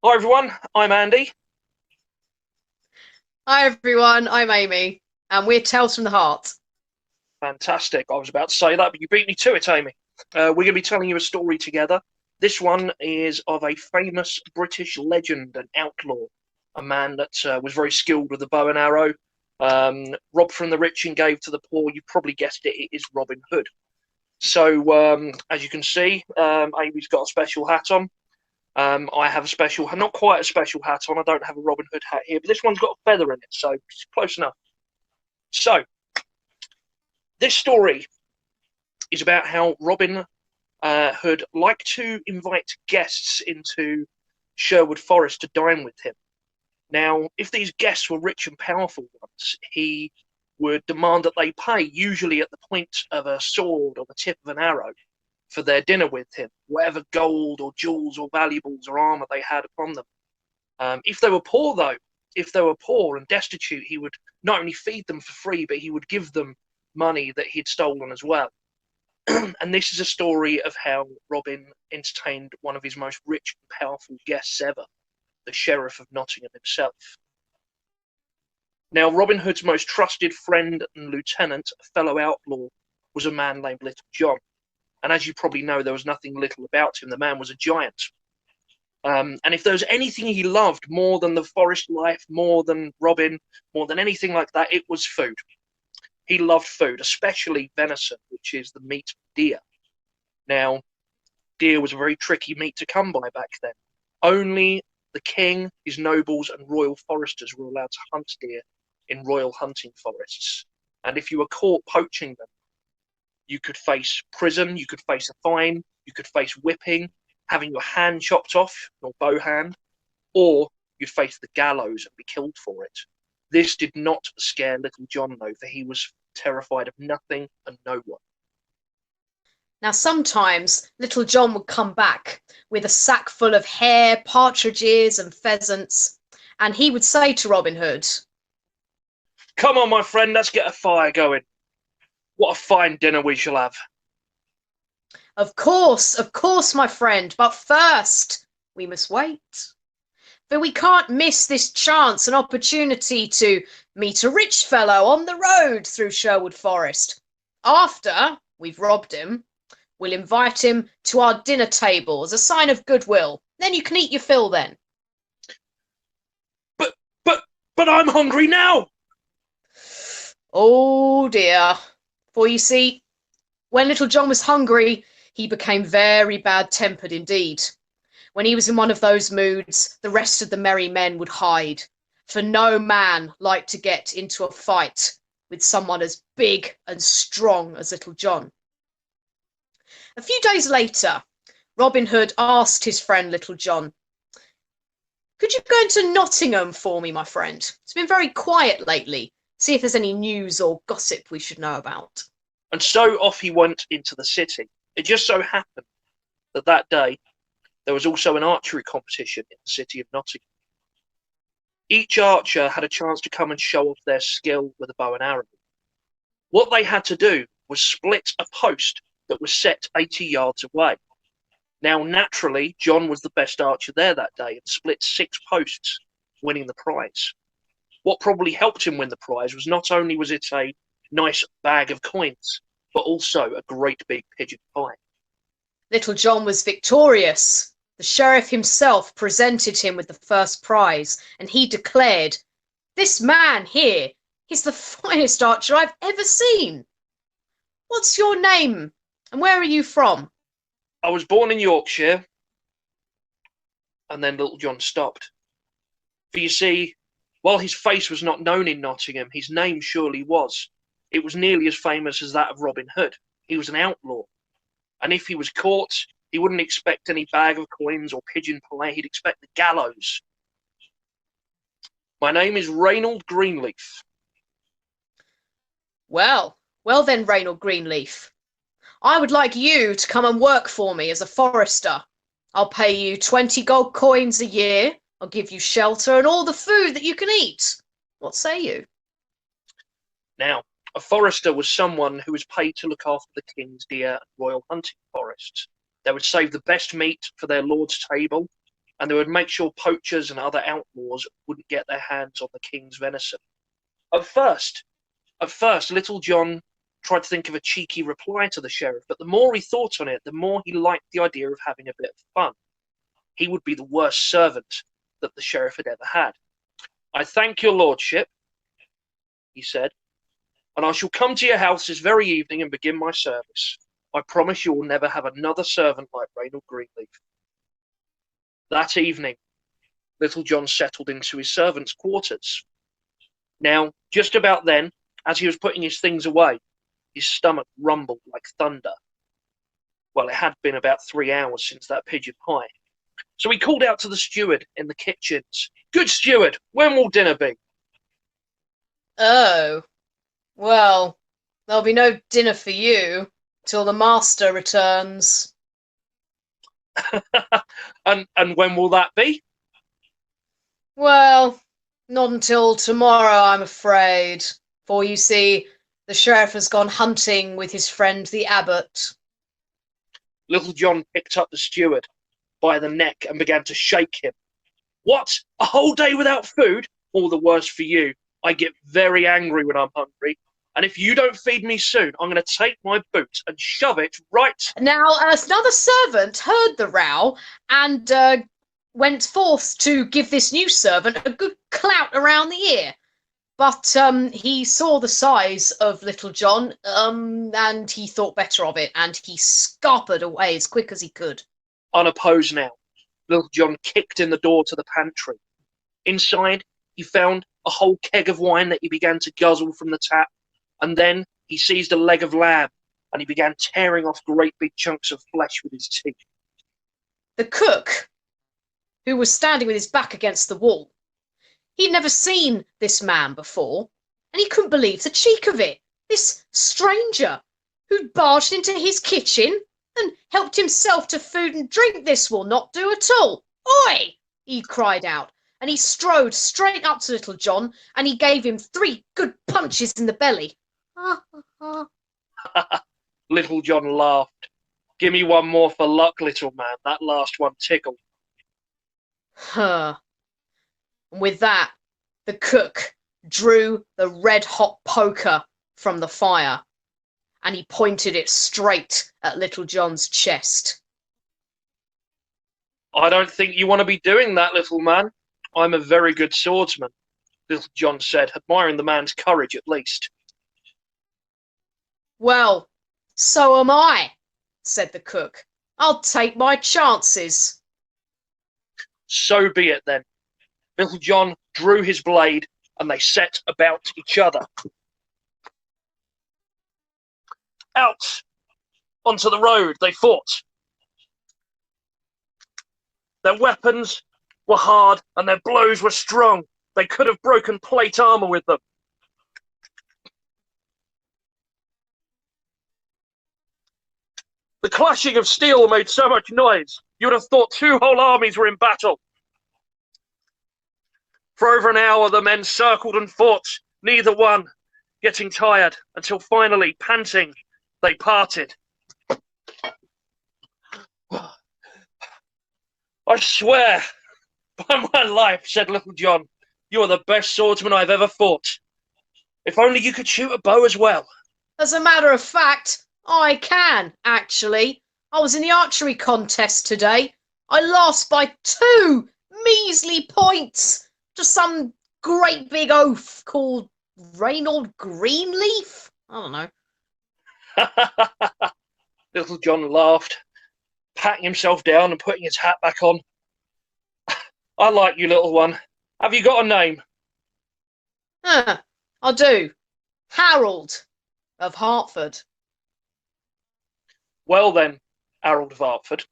Hi everyone, I'm Andy. Hi everyone, I'm Amy, and we're Tales from the Heart. Fantastic. I was about to say that, but you beat me to it, Amy. We're going to be telling you a story together. This one is of a famous British legend and outlaw, a man that was very skilled with the bow and arrow, robbed from the rich and gave to the poor. You probably guessed it, it is Robin Hood. So, as you can see, Amy's got a special hat on. I have a special, not quite a special hat on. I don't have a Robin Hood hat here, but this one's got a feather in it, so it's close enough. So, this story is about how Robin Hood liked to invite guests into Sherwood Forest to dine with him. Now, if these guests were rich and powerful ones, he would demand that they pay, usually at the point of a sword or the tip of an arrow, for their dinner with him, whatever gold or jewels or valuables or armor they had upon them. If they were poor, though, if they were poor and destitute, he would not only feed them for free, but he would give them money that he'd stolen as well. And this is a story of how Robin entertained one of his most rich and powerful guests ever, the Sheriff of Nottingham himself. Now, Robin Hood's most trusted friend and lieutenant, a fellow outlaw, was a man named Little John. And as you probably know, there was nothing little about him. The man was a giant. And if there was anything he loved more than the forest life, more than Robin, more than anything like that, it was food. He loved food, especially venison, which is the meat of deer. Now, deer was a very tricky meat to come by back then. Only the king, his nobles, and royal foresters were allowed to hunt deer in royal hunting forests. And if you were caught poaching them, you could face prison, you could face a fine, you could face whipping, having your hand chopped off, your bow hand, or you'd face the gallows and be killed for it. This did not scare Little John, though, for he was terrified of nothing and no one. Now, sometimes Little John would come back with a sack full of hare, partridges, and pheasants, and he would say to Robin Hood, Come on, my friend, let's get a fire going. What a fine dinner we shall have. of course, my friend, but first we must wait. For we can't miss this chance and opportunity to meet a rich fellow on the road through Sherwood Forest. After we've robbed him, we'll invite him to our dinner table as a sign of goodwill. Then you can eat your fill then. But, but, but I'm hungry now. Oh dear. For you see, when Little John was hungry, he became very bad-tempered indeed. When he was in one of those moods, the rest of the merry men would hide, for no man liked to get into a fight with someone as big and strong as Little John. A few days later, Robin Hood asked his friend Little John, "Could you go into Nottingham for me, my friend? It's been very quiet lately. See if there's any news or gossip we should know about." And so off he went into the city. It just so happened that that day there was also an archery competition in the city of Nottingham. Each archer had a chance to come and show off their skill with a bow and arrow. What they had to do was split a post that was set 80 yards away. Now, naturally, John was the best archer there that day and split 6 posts, winning the prize. What probably helped him win the prize was not only was it a nice bag of coins, but also a great big pigeon pie. Little John was victorious. The sheriff himself presented him with the first prize, and he declared, "This man here is the finest archer I've ever seen. What's your name, and where are you from?" I was born in Yorkshire, and then Little John stopped. For you see, while his face was not known in Nottingham, his name surely was. It was nearly as famous as that of Robin Hood. He was an outlaw. And if he was caught, he wouldn't expect any bag of coins or pigeon pie. He'd expect the gallows. My name is Reynold Greenleaf. Well then, Reynold Greenleaf, I would like you to come and work for me as a forester. I'll pay you 20 gold coins a year. I'll give you shelter and all the food that you can eat. What say you? Now, a forester was someone who was paid to look after the king's deer and royal hunting forests. They would save the best meat for their lord's table, and they would make sure poachers and other outlaws wouldn't get their hands on the king's venison. At first, Little John tried to think of a cheeky reply to the sheriff, but the more he thought on it, the more he liked the idea of having a bit of fun. He would be the worst servant that the sheriff had ever had. "I thank your lordship," he said, "and I shall come to your house this very evening and begin my service. I promise you will never have another servant like Reynold Greenleaf." That evening, Little John settled into his servants' quarters. Now, just about then, as he was putting his things away, his stomach rumbled like thunder. Well, it had been about 3 hours since that pigeon pie. So he called out to the steward in the kitchens, "Good steward, when will dinner be?" Oh, well, there'll be no dinner for you till the master returns. And when will that be? Well, not until tomorrow, I'm afraid. For you see, the sheriff has gone hunting with his friend the abbot. Little John picked up the steward by the neck and began to shake him. "What? A whole day without food? All the worse for you. I get very angry when I'm hungry. And if you don't feed me soon, I'm going to take my boot and shove it right..." Now, another servant heard the row and went forth to give this new servant a good clout around the ear. But he saw the size of Little John, and he thought better of it, and he scuppered away as quick as he could. Unopposed now, Little John kicked in the door to the pantry. Inside, he found a whole keg of wine that he began to guzzle from the tap, and then he seized a leg of lamb, and he began tearing off great big chunks of flesh with his teeth. The cook, who was standing with his back against the wall, he'd never seen this man before, and he couldn't believe the cheek of it. This stranger who'd barged into his kitchen and helped himself to food and drink. This will not do at all. "Oi!" he cried out, and he strode straight up to Little John, and he gave him 3 good punches in the belly. Little John laughed. "Give me one more for luck, little man. That last one tickled." Huh. And with that, the cook drew the red-hot poker from the fire, and he pointed it straight at Little John's chest. "I don't think you want to be doing that, little man. I'm a very good swordsman," Little John said, admiring the man's courage at least. "Well, so am I," said the cook. "I'll take my chances." "So be it then." Little John drew his blade, and they set about each other. Out onto the road they fought. Their weapons were hard, and their blows were strong. They could have broken plate armor with them. The clashing of steel made so much noise, you would have thought 2 whole armies were in battle. For over an hour the men circled and fought, neither one getting tired, until finally, panting, they parted. "I swear by my life," said Little John, "you are the best swordsman I've ever fought. If only you could shoot a bow as well." As a matter of fact, I can, actually. I was in the archery contest today. I lost by 2 measly points to some great big oaf called Reynold Greenleaf. I don't know. Little John laughed, patting himself down and putting his hat back on. "I like you, little one. Have you got a name?" I do. Harold of Hertford. "Well then, Harold of Hertford,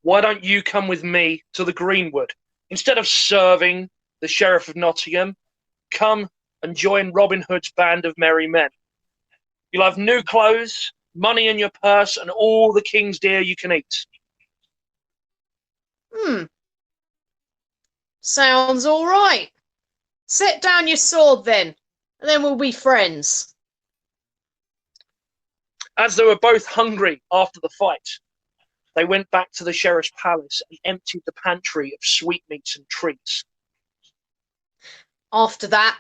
why don't you come with me to the Greenwood? Instead of serving the Sheriff of Nottingham, come and join Robin Hood's band of merry men. You'll have new clothes, money in your purse, and all the king's deer you can eat." Sounds all right. Set down your sword then, and then we'll be friends. As they were both hungry after the fight, they went back to the sheriff's palace and emptied the pantry of sweetmeats and treats. After that,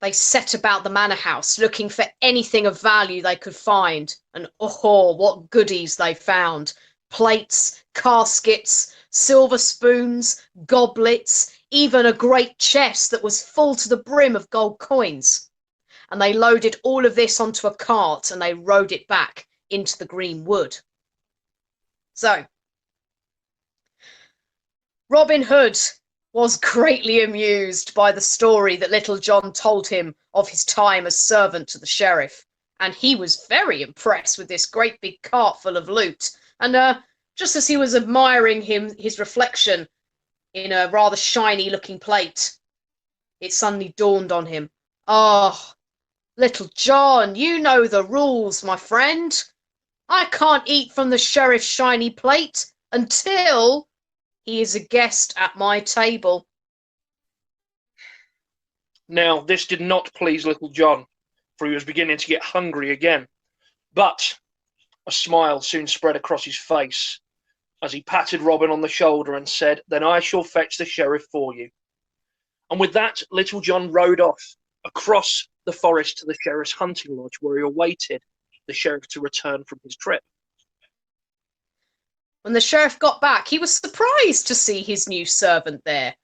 they set about the manor house, looking for anything of value they could find. And oh, what goodies they found. Plates, caskets, silver spoons, goblets, even a great chest that was full to the brim of gold coins. And they loaded all of this onto a cart and they rode it back into the green wood. So, Robin Hood was greatly amused by the story that Little John told him of his time as servant to the sheriff, and he was very impressed with this great big cart full of loot. And just as he was admiring his reflection in a rather shiny looking plate, it suddenly dawned on him, "Oh, Little John, you know the rules, my friend. I can't eat from the sheriff's shiny plate until he is a guest at my table." Now, this did not please Little John, for he was beginning to get hungry again. But a smile soon spread across his face as he patted Robin on the shoulder and said, "Then I shall fetch the sheriff for you." And with that, Little John rode off across the forest to the sheriff's hunting lodge, where he awaited the sheriff to return from his trip. When the sheriff got back, he was surprised to see his new servant there.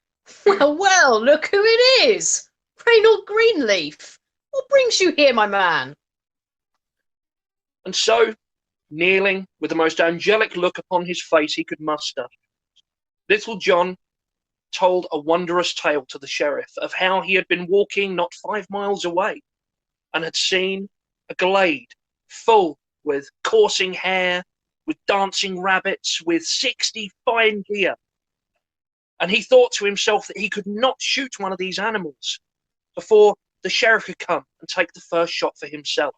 Well, look who it is! Reynold Greenleaf! What brings you here, my man? And so, kneeling with the most angelic look upon his face he could muster, Little John told a wondrous tale to the sheriff of how he had been walking not 5 miles away and had seen a glade full with coursing hare, with dancing rabbits, with 60 fine deer. And he thought to himself that he could not shoot one of these animals before the sheriff could come and take the first shot for himself.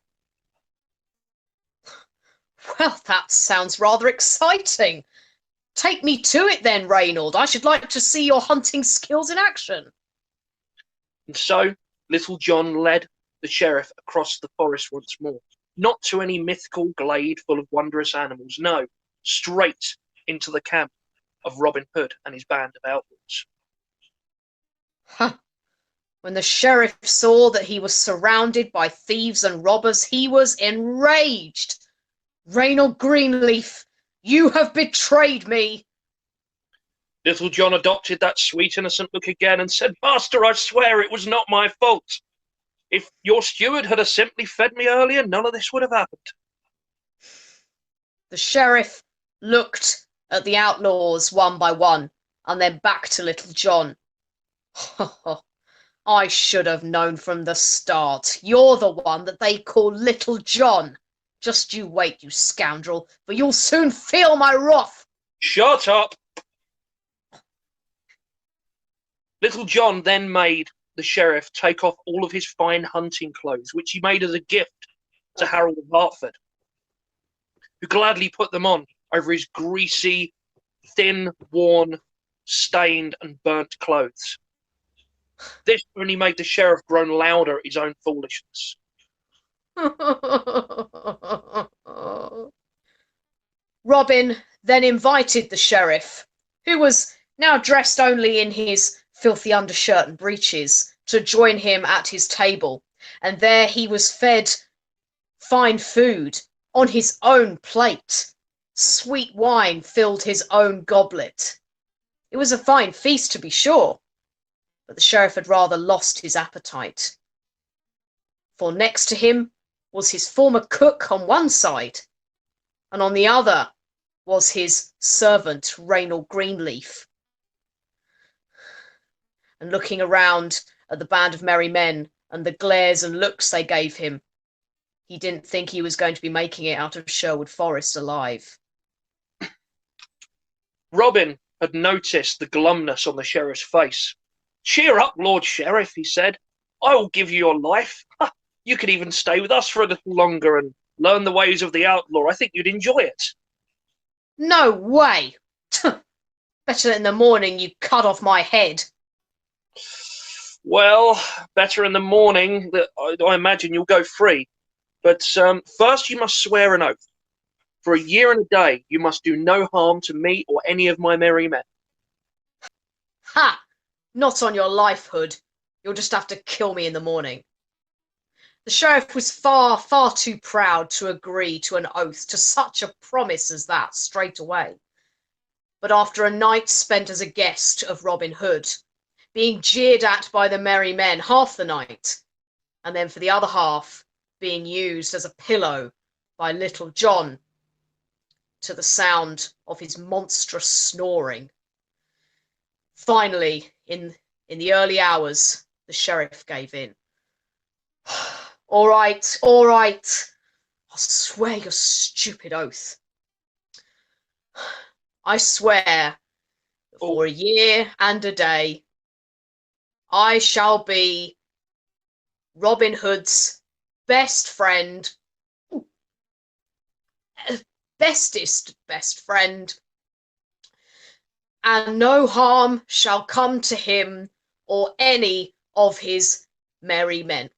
Well, that sounds rather exciting. Take me to it then, Reynold. I should like to see your hunting skills in action. And so Little John led the sheriff across the forest once more, not to any mythical glade full of wondrous animals, no, straight into the camp of Robin Hood and his band of outlaws. Huh. When the sheriff saw that he was surrounded by thieves and robbers, he was enraged. "Reynold Greenleaf, you have betrayed me." Little John adopted that sweet, innocent look again and said, "Master, I swear it was not my fault. If your steward had simply fed me earlier, none of this would have happened." The sheriff looked at the outlaws one by one and then back to Little John. "I should have known from the start. You're the one that they call Little John. Just you wait, you scoundrel, for you'll soon feel my wrath." "Shut up." Little John then made the sheriff take off all of his fine hunting clothes, which he made as a gift to Harold of Hertford, who gladly put them on over his greasy, thin, worn, stained, and burnt clothes. This only made the sheriff groan louder at his own foolishness. Robin then invited the sheriff, who was now dressed only in his filthy undershirt and breeches, to join him at his table, and there he was fed fine food on his own plate. Sweet wine filled his own goblet. It was a fine feast, to be sure, but the sheriff had rather lost his appetite. For next to him was his former cook on one side, and on the other was his servant, Reynold Greenleaf. And looking around at the band of merry men and the glares and looks they gave him, he didn't think he was going to be making it out of Sherwood Forest alive. Robin had noticed the glumness on the sheriff's face. "Cheer up, Lord Sheriff," he said. "I will give you your life. You could even stay with us for a little longer and learn the ways of the outlaw. I think you'd enjoy it." "No way! Better in the morning you cut off my head." "Well, better in the morning. I imagine you'll go free. But first you must swear an oath." For a year and a day, you must do no harm to me or any of my merry men. Ha! Not on your life, Hood. You'll just have to kill me in the morning. The sheriff was far, far too proud to agree to an oath to such a promise as that straight away. But after a night spent as a guest of Robin Hood, being jeered at by the merry men half the night, and then for the other half being used as a pillow by Little John, to the sound of his monstrous snoring. Finally, in the early hours, the sheriff gave in. All right, I'll swear your stupid oath. I swear that for a year and a day, I shall be Robin Hood's best friend, bestest best friend, and no harm shall come to him or any of his merry men.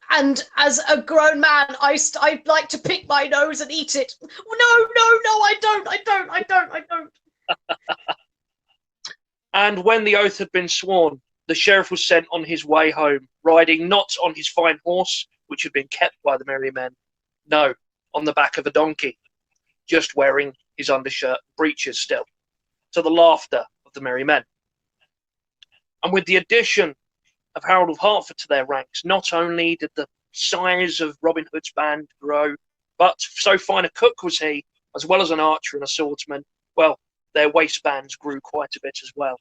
And as a grown man, I'd like to pick my nose and eat it. No, I don't. And when the oath had been sworn, the sheriff was sent on his way home, riding not on his fine horse, which had been kept by the merry men, no, on the back of a donkey, just wearing his undershirt and breeches still, to the laughter of the merry men. And with the addition of Harold of Hertford to their ranks, not only did the size of Robin Hood's band grow, but so fine a cook was he, as well as an archer and a swordsman, well, their waistbands grew quite a bit as well.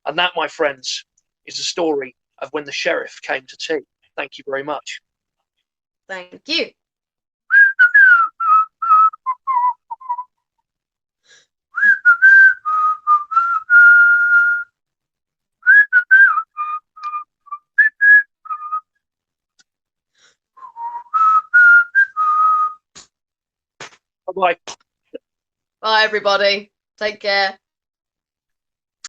And that, my friends, is the story of when the sheriff came to tea. Thank you very much. Thank you. Bye-bye. Bye, everybody. Take care.